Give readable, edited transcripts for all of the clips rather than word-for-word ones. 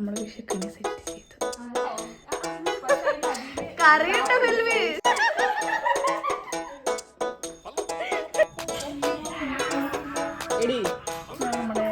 നമ്മൾ വിഷുക്കണി സെറ്റ് ചെയ്തു. കറിയുണ്ട് ഫിൽമി. എടി നമ്മുടെ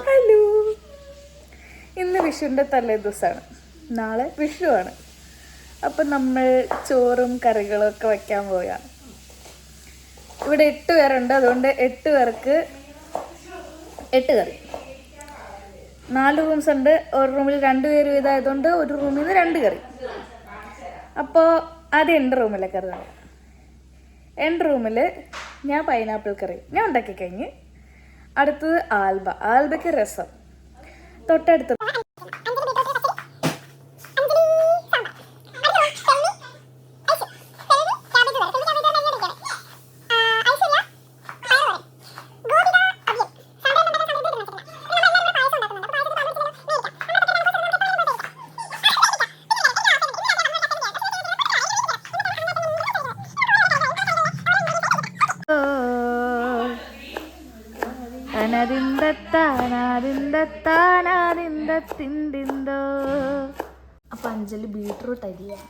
ഹലോ, ഇന്ന് വിഷുവിൻ്റെ തലേ ദിവസമാണ്. നാളെ വിഷുവാണ്. അപ്പം നമ്മൾ ചോറും കറികളും ഒക്കെ വയ്ക്കാൻ പോവുകയാണ്. ഇവിടെ 8 പേരുണ്ട്. അതുകൊണ്ട് 8 പേർക്ക് 8 കറി. 4 റൂംസ് ഉണ്ട്. ഒരു റൂമിൽ 2 പേര് വീതമായതുകൊണ്ട് ഒരു റൂമിൽ നിന്ന് 2 കറി. അപ്പോൾ ആദ്യം എൻ്റെ റൂമിലെ കറി തന്നെ. എൻ്റെ റൂമിൽ ഞാൻ പൈനാപ്പിൾ കറി ഞാൻ ഉണ്ടാക്കി കഴിഞ്ഞ്. അടുത്തത് ആൽബയ്ക്ക് രസം. തൊട്ടടുത്ത് അപ്പൊ അഞ്ജലി ബീട്രൂട്ട് അരിയാണ്.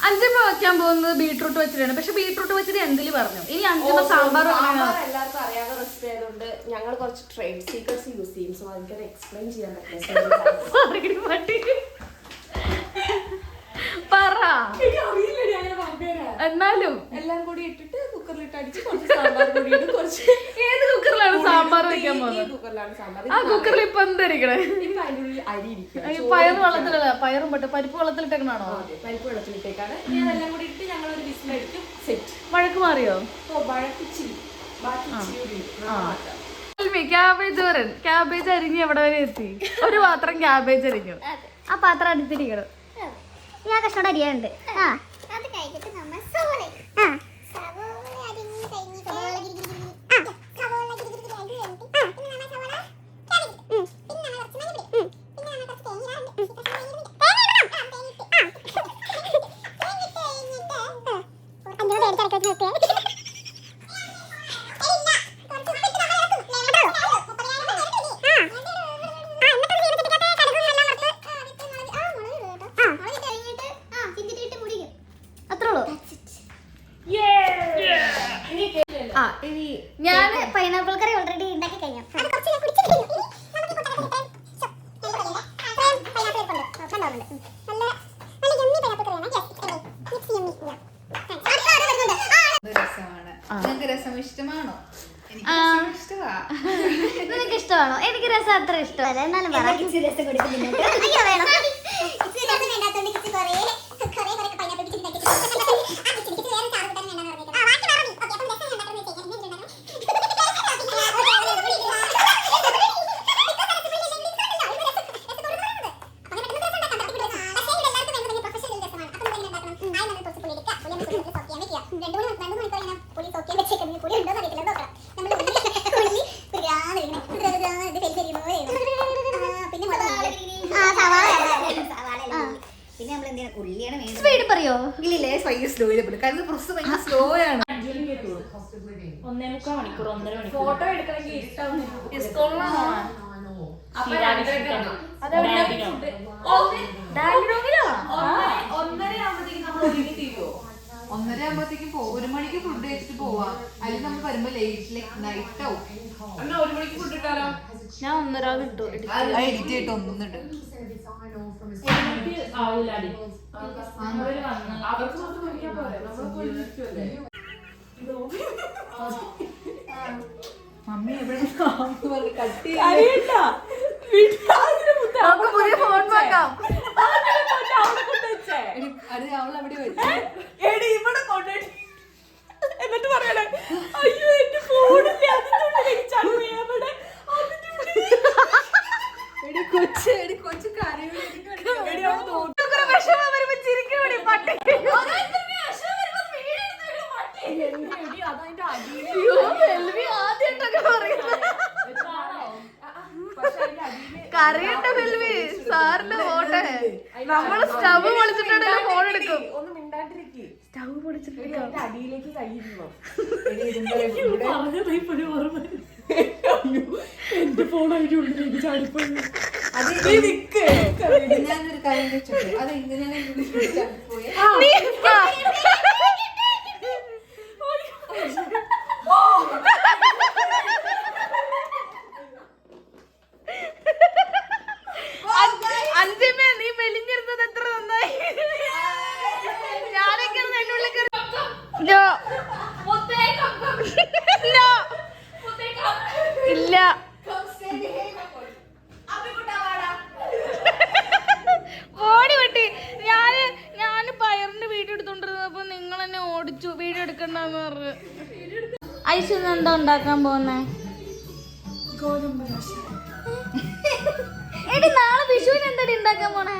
അഞ്ചമ്മ വെക്കാൻ പോകുന്നത് ബീട്രൂട്ട് വെച്ചിട്ടാണ്. പക്ഷെ ബീട്രൂട്ട് വെച്ചിട്ട് എന്തില് പറഞ്ഞു. ഇനി അഞ്ചമ്മ സാമ്പാർ എല്ലാവർക്കും അറിയാവുന്ന റെസിപ്പി ആയതുകൊണ്ട് ഞങ്ങൾ കുറച്ച് ട്രേഡ് സീക്രട്സ് യൂസ് ചെയ്യും. സോ എനിക്കത് എക്സ്പ്ലെയിൻ ചെയ്യാൻ പറ്റില്ല. പറ. എന്നാലും എല്ലാം കൂടി ഇട്ടിട്ട് കുക്കറിലിട്ട് അടിച്ച് കുറച്ച് സാമ്പാർ പൊടി ഇട്ട് കുറച്ച്. ഏത് കുക്കറിലാണ് സാമ്പാർ വെക്കാൻ പോകുന്നത്? കുക്കറിലാണ് സാമ്പാർ. ആ കുക്കറിൽ ഇപ്പൊ എന്തായിരിക്കണേ? ഇപ്പൊ അതിനുള്ളിൽ അരി ഇരിക്കും. പയറ് വെള്ളത്തിലല്ല, പയറും പട്ട് പരിപ്പ് വെള്ളത്തിലിട്ടേക്കണാണോ? പരിപ്പ് വെള്ളത്തിലിട്ടേക്കാണ്. ഞാൻ എല്ലാം കൂടി ഇട്ട് ഞങ്ങൾ ഒരു വിസിലടിക്കും. സെറ്റ്. വഴക്ക് മാറിയോ? ഓ വഴക്കിച്ചിരി. ക്യാബേജ് വരൻ. ക്യാബേജ് അരിഞ്ഞ് എവിടെ വരെ എത്തി? ഒരു പാത്രം ക്യാബേജ് അരിഞ്ഞു. ആ പാത്രം അടുത്തിരിക്കണം. ഞാൻ കഷ്ണം അരിയാനുണ്ട്. അത് കഴിഞ്ഞിട്ട് നമ്മൾ ഞാൻ പൈനാപ്പിൾ കറി ഓൾറെഡി ഉണ്ടാക്കി കഴിഞ്ഞു. രസം ഇഷ്ടമാണോ? നിനക്ക് ഇഷ്ടമാണോ? എനിക്ക് രസം അത്ര ഇഷ്ടമല്ല. എന്നാലും രസം കൊടുക്കുന്നുണ്ട്. സ്പീഡ് പറയോ? ഇല്ലേ, സ്ലോ ആണ്. 1.25 മണിക്കൂർ 1.5 മണിക്കൂർ ഫോട്ടോ എടുക്കണമെങ്കിൽ ഒന്നര ആകുമ്പോഴത്തേക്കും 1 മണിക്ക് ഫുഡ് കഴിച്ചിട്ട് പോവാം. അല്ലെങ്കിൽ നമ്മൾ വരുമ്പോ നൈറ്റ് ആവും. 1 മണിക്ക് ഫുഡ് ഇട്ടാലോ? ഞാൻ 1:30 ഇട്ടു. എഡിറ്റ് ചെയ്തിട്ട് ഒന്നിട്ട് മമ്മി എവിടെ കട്ടി പുതിയ ഫോൺ വാങ്ങാം. അത് അവളവിടെ വെച്ചു. ഇവിടെ കൊണ്ടുപോയി എന്നിട്ട് പറയണേ, അയ്യോ എന്റെ ഫോണില്ല. കൊച്ചു കാര്യം അതതിന്റെ അടിയിൽ ആദ്യമായിട്ടൊക്കെ പറയുന്നത് കറിയുടെ ഫിൽമി സാറിന്റെ ഫോട്ടോ നമ്മള് സ്റ്റവ് പൊളിച്ചിട്ടുണ്ടെങ്കിൽ ഫോൺ എടുക്കും. ഒന്ന് മിണ്ടാണ്ടിരിക്കേ. സ്റ്റവ് പൊളിച്ചിട്ട് അതിന്റെ അടിയിലേക്ക് കൈയിരുന്നോ? എന്റെ ഫോൺ അതിന്റെ ഉള്ളിലേക്ക് ചാടിപ്പോയി. ഞാനൊരു കാര്യം വെച്ചിട്ടു അത് എങ്ങനെയാണ് ചാടിപ്പോയി. അഞ്ചിമേ നീ മെലിഞ്ഞിരുന്നത് എത്ര നന്നായി. ഞാനൊക്കെ അതിനുള്ളിൽ ഇല്ല ഓടി വെട്ടി. ഞാന് പയറിന്റെ വീഡിയോ എടുത്തോണ്ടിരുന്നപ്പോ നിങ്ങൾ എന്നെ ഓടിച്ചു. വീഡിയോ എടുക്കണ്ടെന്ന് പറഞ്ഞു. ഐശ്വര്യ എന്താ ഉണ്ടാക്കാൻ പോകുന്നേ? എടി നാളെ വിഷുവിന് എന്താടി ഉണ്ടാക്കാൻ പോണേ?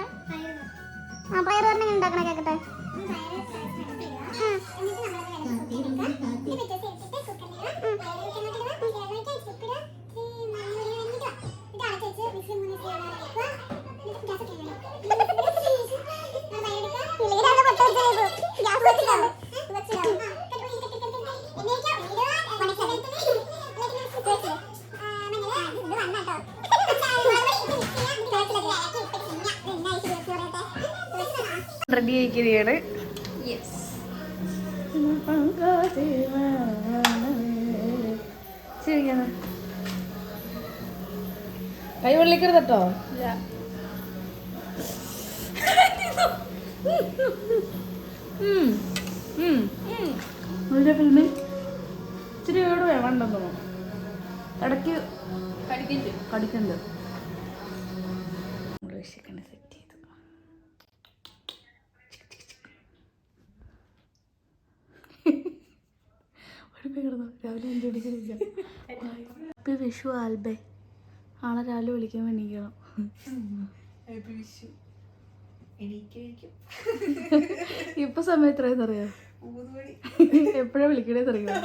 പയർ പറഞ്ഞ ഉണ്ടാക്കണ കേക്കട്ടെ. റെഡി ആയിരിക്കുകയാണ്. കൈ വെള്ളിക്കരുത് കേട്ടോ. ഫിലിമിൽ ഇച്ചിരി വീട് വേണ്ടെന്ന് തോന്നുന്നു. ഇടയ്ക്ക് കടിക്കണ്ട്. സെറ്റ് ചെയ്തു. രാവിലെ 5 മണിക്ക് ഹാപ്പി വിഷു ആൽബേ. ആളെ രാവിലെ വിളിക്കാൻ വേണ്ടിക്കണം. ഇപ്പൊ സമയം എത്രയെന്ന് അറിയാം? എപ്പോഴാ വിളിക്കണേന്ന് അറിയാം?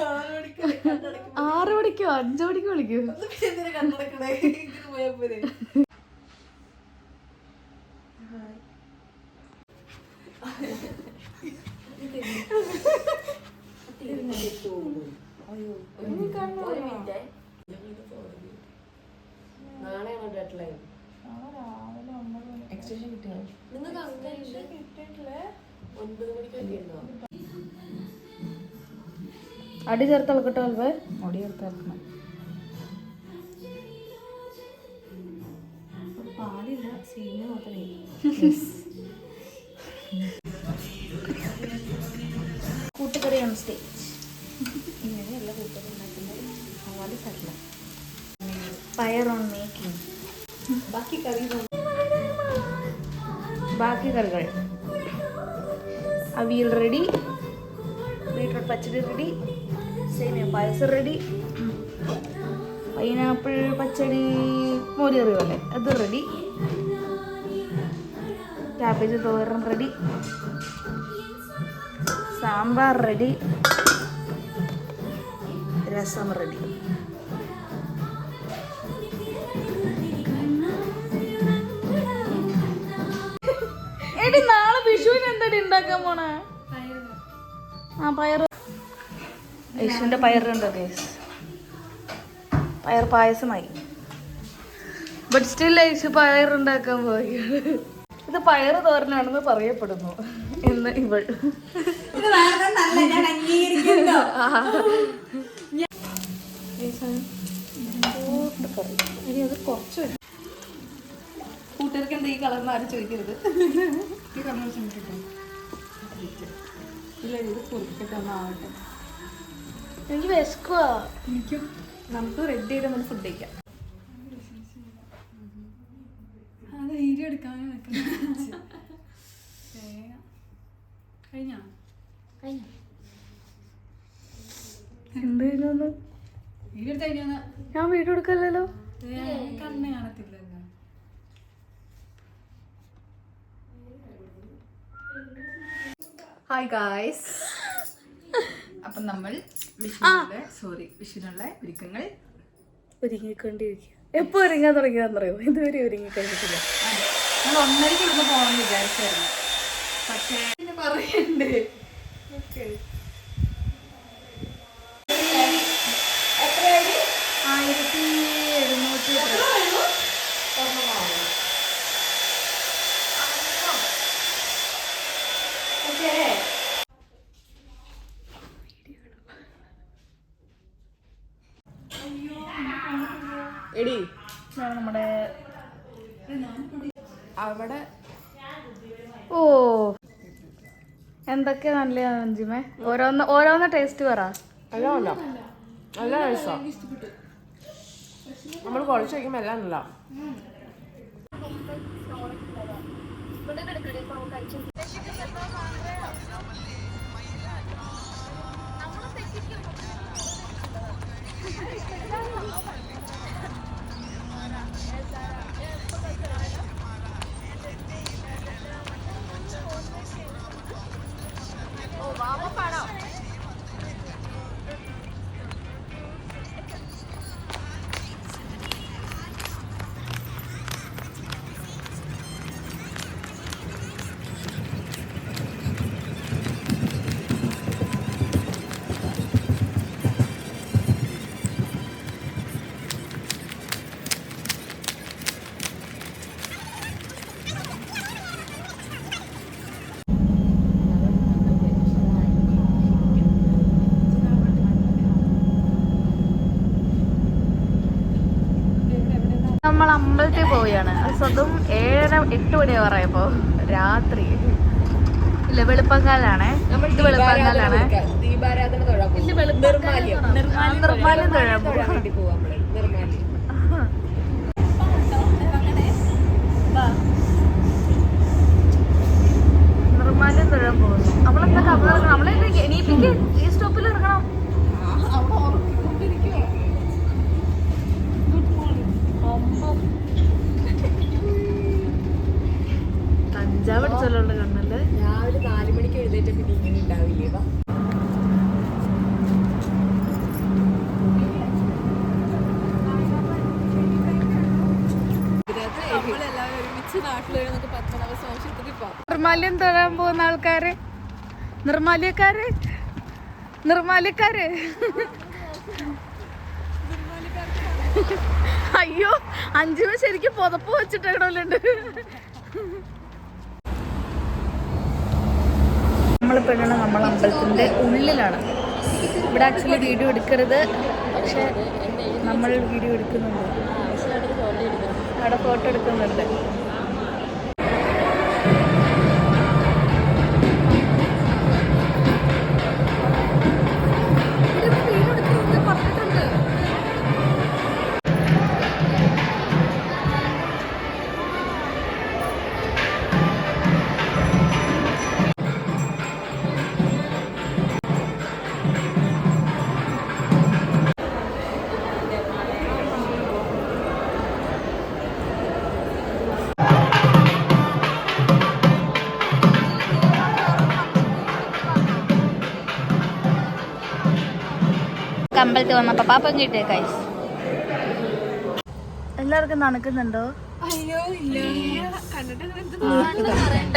6 മണിക്കോ 5 മണിക്കോ വിളിക്കൂ. നാളെയാണോ ഡെഡ് ലൈൻ? എക്സ്റ്റൻഷൻ കിട്ടിയോ? നിങ്ങൾക്ക് 9 മണിക്കൊക്കെ ഉണ്ടോ? അടി ചേർത്ത് ഇളക്കട്ടോ അൽവേ? അടി ചേർത്ത് ഇളക്കണം. പാലില്ല, സീനിയ മാത്രമേ. കൂട്ടുകറി ഓൺ സ്റ്റേജ്. ഇങ്ങനെയല്ല കൂട്ടം ഉണ്ടാക്കുന്നത്. പാല് തരില്ല. Fire on making. ബാക്കി കറി ബാക്കി കറികൾ അവിയൽ റെഡി, ബീട്രൂട്ട് പച്ചടി റെഡി, സേമിയ പായസം റെഡി, പൈനാപ്പിൾ പച്ചടി മോരിയറി പോലെ അത് റെഡി, ക്യാബേജ് തോരൻ റെഡി, സാമ്പാർ റെഡി, രസം റെഡി. എടി നാളെ വിഷുവിന് എന്താടി ഉണ്ടാക്കാൻ പോണേ? ആ പയറ്. യേശുവിന്റെ പയറുണ്ടോ കേസ്? പയർ പായസമായി. ബട്ട് സ്റ്റിൽ യേശു പയറുണ്ടാക്കാൻ പോയി. ഇത് പയറ് തോരനാണെന്ന് പറയപ്പെടുന്നു എന്ന് ഇവൾ. അത് കുറച്ച് കൂട്ടുകാർക്ക് എന്താ ഈ കളർന്ന് ആരും ചോദിക്കരുത്. ഈ കളർ ചെന്നിട്ടോ ഇല്ല, ഇത് കുറിക്കട്ടെ ഒന്നാവട്ടെ. എനിക്ക് വിശക്കുവാ. എനിക്കും. നമുക്ക് റെഡി ചെയ്ത് നമ്മൾ ഫുഡ് കഴിക്കാം. അത് വീഡിയോ എടുക്കാൻ കഴിഞ്ഞാ എന്തായിരുന്നു വീഡിയോ എടുത്ത് കഴിഞ്ഞാ ഞാൻ വീഡിയോ എടുക്കല്ലോ. കണ്ണ് കാണത്തില്ല. Hi guys. അപ്പൊ നമ്മൾ വിഷുവിനുള്ള ഒരുക്കങ്ങൾ ഒരുങ്ങിക്കൊണ്ടിരിക്കുക. എപ്പോ ഒരുങ്ങാൻ തുടങ്ങിയതാണെന്നറിയോ? ഇതുവരെ ഒരുങ്ങിക്കഴിഞ്ഞിട്ടില്ല. നമ്മൾ 1:30 ഇവിടുന്ന് പോകണമെന്ന് വിചാരിച്ചായിരുന്നു, പക്ഷേ പറയണ്ടേ. എത്രയായി? 1700. എടി നമ്മുടെ അവിടെ ഓ എന്തൊക്കെ നല്ലതാണ് അഞ്ചിമേ. ഓരോന്ന് ടേസ്റ്റ് പറ. അല്ല നല്ല രസം. നമ്മൾ കുറച്ച് കഴിക്കുമ്പോൾ എല്ലാം നല്ല. നമ്മൾ അമ്പലത്തിൽ പോവുകയാണ്. അതും 7:30-8 മണിയാവാറായപ്പോ രാത്രി. ഇല്ല, വെളുപ്പങ്കാലാണേ. ഇത് വെളുപ്പങ്കാലാണ്. ദീപാരാധന തൊഴാൻ പോകും. നിർമ്മാല്യം തൊഴാൻ പോകും. നിർമ്മാല്യം തൊഴാൻ പോകുന്നു. അവളെന്താ കബ നമ്മളെ എണീപ്പിക്ക്. ഈ സ്റ്റോപ്പിൽ ഇറങ്ങണം. കഞ്ചാവ് അടിച്ചല്ലോ കണ്ണല്ലേ. രാവിലെ 4 മണിക്ക് എഴുന്നേറ്റ പിന്നെ ഇങ്ങനെ ഉണ്ടാവില്ലേ? നിർമ്മാല്യം തൊഴാൻ പോകുന്ന ആൾക്കാര്, നിർമ്മാല്യക്കാര് അയ്യോ, 5 ശരിക്കും പുതപ്പ് വെച്ചിട്ടുണ്ട്. നമ്മളിപ്പോഴാണ് നമ്മൾ അമ്പലത്തിൻ്റെ ഉള്ളിലാണ്. ഇവിടെ ആക്ച്വലി വീഡിയോ എടുക്കരുത്, പക്ഷെ നമ്മൾ വീഡിയോ എടുക്കുന്നുണ്ട്. അവിടെ ഫോട്ടോ എടുക്കുന്നുണ്ട്. അമ്പലത്തിൽ വന്നപ്പോ പാപ്പം കിട്ടിയ കൈസ്. എല്ലാവർക്കും നടക്കുന്നുണ്ടോ?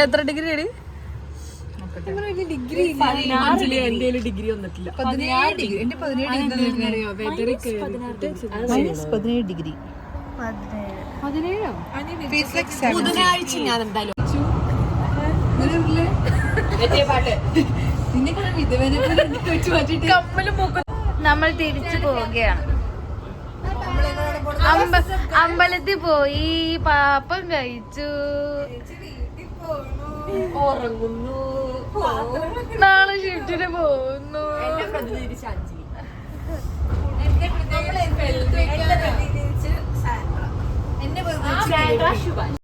എത്ര ഡിഗ്രി അടി? ഡിഗ്രി ഡിഗ്രി വന്നിട്ടില്ല. 17 ഡിഗ്രി. ബുധനാഴ്ച ഞാൻ എന്തായാലും നമ്മൾ തിരിച്ചു പോവുകയാണ്. അമ്പലത്തിൽ പോയി പാപ്പം കഴിച്ചു, ഉറങ്ങുന്നു, നാളെ ഷിഫ്റ്റിന് പോകുന്നു. എന്നെ പ്രതിനിധീകരിച്ച അഞ്ജലി. എന്നെ